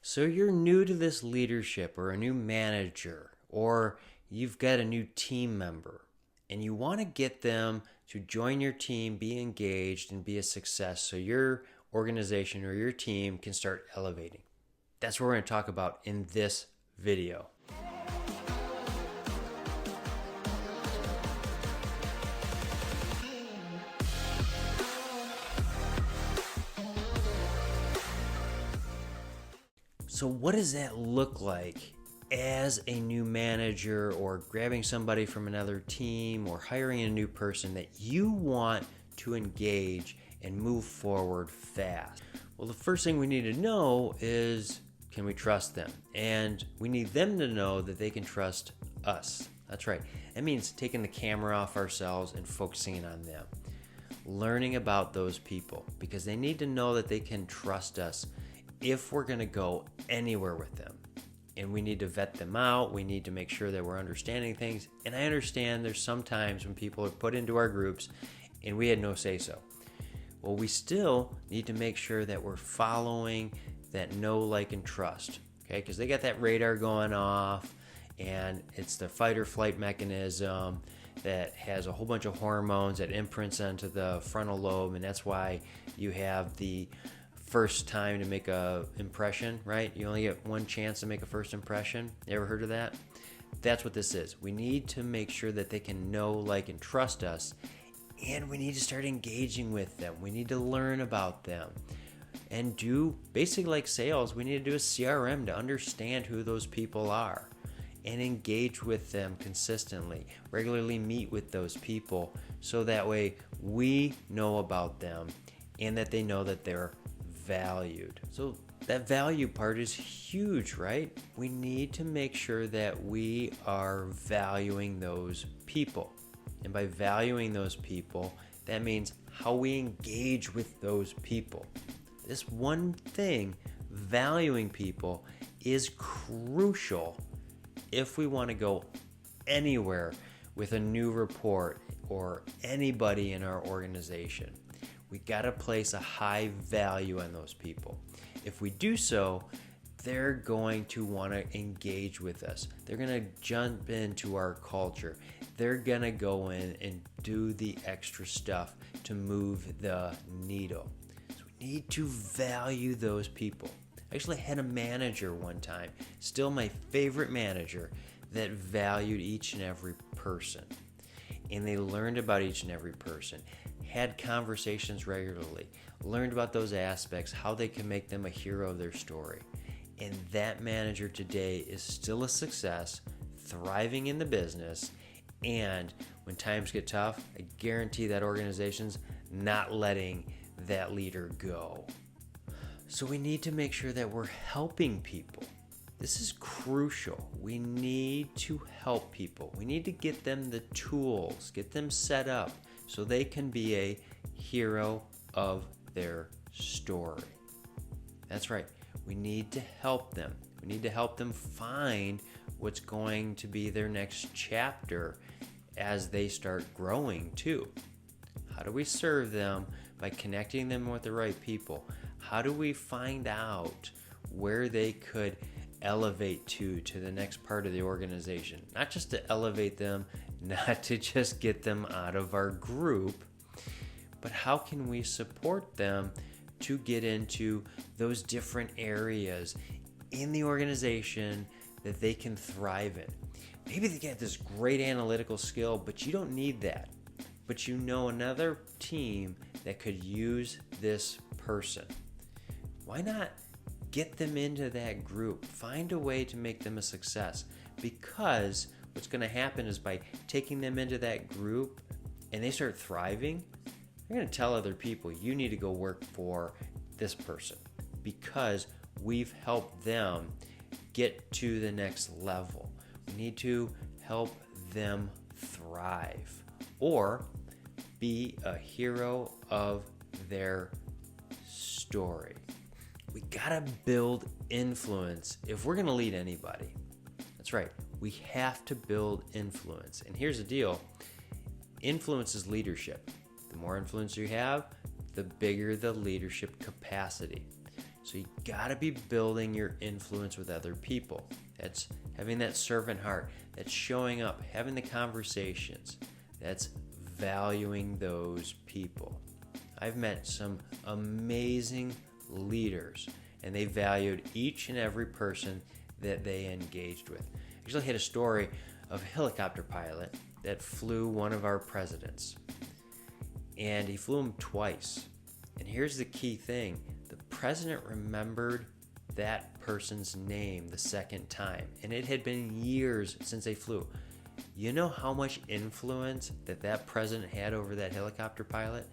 So you're new to this leadership or a new manager or you've got a new team member and you want to get them to join your team, be engaged, and be a success so your organization or your team can start elevating. That's what we're going to talk about in this video. So what does that look like as a new manager or grabbing somebody from another team or hiring a new person that you want to engage and move forward fast? Well, the first thing we need to know is, can we trust them? And we need them to know that they can trust us. That's right. That means taking the camera off ourselves and focusing on them. Learning about those people because they need to know that they can trust us if we're going to go anywhere with them. And we need to vet them out. We need to make sure that we're understanding things. And I understand there's some times when people are put into our groups and we had no say-so. Well, we still need to make sure that we're following that know, like, and trust. Okay, because they got that radar going off and it's the fight or flight mechanism that has a whole bunch of hormones that imprints onto the frontal lobe, and that's why you have the first time to make a impression, right? You only get one chance to make a first impression. You ever heard of that? That's what this is. We need to make sure that they can know, like, and trust us, and we need to start engaging with them. We need to learn about them and do basically like sales. We need to do a CRM to understand who those people are and engage with them consistently, regularly meet with those people so that way we know about them and that they know that they're valued. So that value part is huge, right? We need to make sure that we are valuing those people. And by valuing those people, that means how we engage with those people. This one thing, valuing people, is crucial if we want to go anywhere with a new report or anybody in our organization. We got to place a high value on those people. If we do so, they're going to want to engage with us. They're going to jump into our culture. They're going to go in and do the extra stuff to move the needle. So we need to value those people. I actually had a manager one time, still my favorite manager, that valued each and every person. And they learned about each and every person, had conversations regularly, learned about those aspects, how they can make them a hero of their story. And that manager today is still a success, thriving in the business, and when times get tough, I guarantee that organization's not letting that leader go. So we need to make sure that we're helping people. This is crucial. We need to help people. We need to get them the tools, get them set up so they can be a hero of their story. That's right. We need to help them. We need to help them find what's going to be their next chapter as they start growing too. How do we serve them? By connecting them with the right people. How do we find out where they could elevate to the next part of the organization? Not just to elevate them, not to just get them out of our group, but how can we support them to get into those different areas in the organization that they can thrive in? Maybe they get this great analytical skill, but you don't need that. But you know another team that could use this person. Why not get them into that group? Find a way to make them a success, because what's going to happen is by taking them into that group and they start thriving, they're going to tell other people, you need to go work for this person because we've helped them get to the next level. We need to help them thrive or be a hero of their story. We gotta build influence if we're gonna lead anybody. That's right, we have to build influence. And here's the deal, influence is leadership. The more influence you have, the bigger the leadership capacity. So you gotta be building your influence with other people. That's having that servant heart, that's showing up, having the conversations, that's valuing those people. I've met some amazing leaders, and they valued each and every person that they engaged with. I actually had a story of a helicopter pilot that flew one of our presidents, and he flew him twice. And here's the key thing: the president remembered that person's name the second time, and it had been years since they flew. You know how much influence that president had over that helicopter pilot?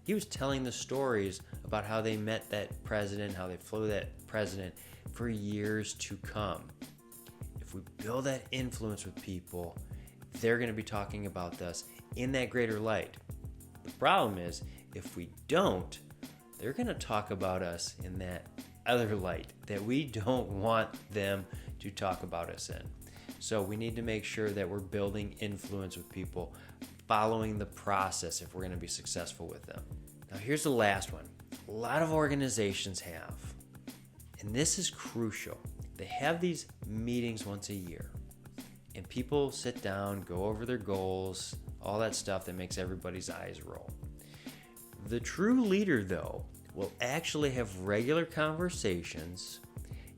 He was telling the stories about how they met that president, how they flew that president for years to come. If we build that influence with people, they're going to be talking about us in that greater light. The problem is, if we don't, they're going to talk about us in that other light that we don't want them to talk about us in. So we need to make sure that we're building influence with people, following the process if we're going to be successful with them. Now here's the last one. A lot of organizations have, and this is crucial, they have these meetings once a year, and people sit down, go over their goals, all that stuff that makes everybody's eyes roll. The true leader, though, will actually have regular conversations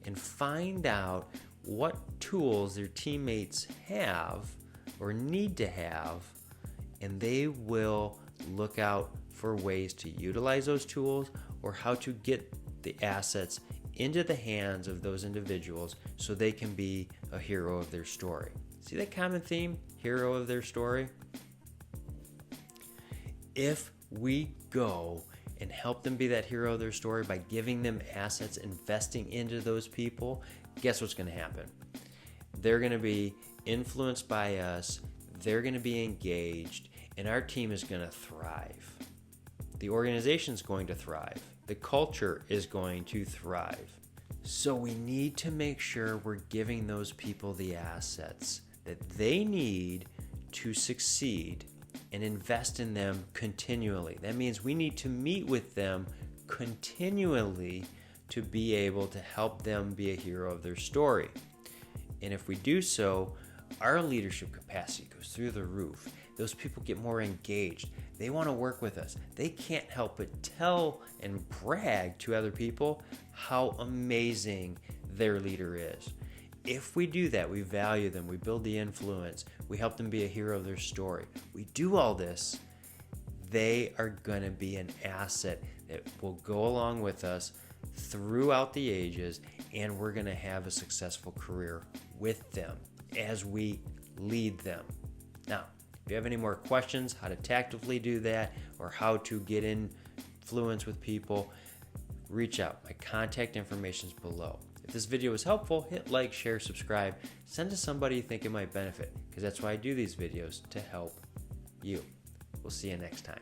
and find out what tools their teammates have or need to have, and they will look out for ways to utilize those tools or how to get the assets into the hands of those individuals so they can be a hero of their story. See that common theme? Hero of their story? If we go and help them be that hero of their story by giving them assets, investing into those people, guess what's going to happen? They're going to be influenced by us, they're going to be engaged, and our team is going to thrive. The organization's going to thrive. The culture is going to thrive. So we need to make sure we're giving those people the assets that they need to succeed and invest in them continually. That means we need to meet with them continually to be able to help them be a hero of their story. And if we do so, our leadership capacity goes through the roof. Those people get more engaged. They want to work with us. They can't help but tell and brag to other people how amazing their leader is. If we do that, we value them, we build the influence, we help them be a hero of their story. We do all this, they are going to be an asset that will go along with us throughout the ages, and we're going to have a successful career with them as we lead them. Now, if you have any more questions, how to tactically do that, or how to get influence with people, reach out. My contact information is below. If this video was helpful, hit like, share, subscribe, send to somebody you think it might benefit, because that's why I do these videos, to help you. We'll see you next time.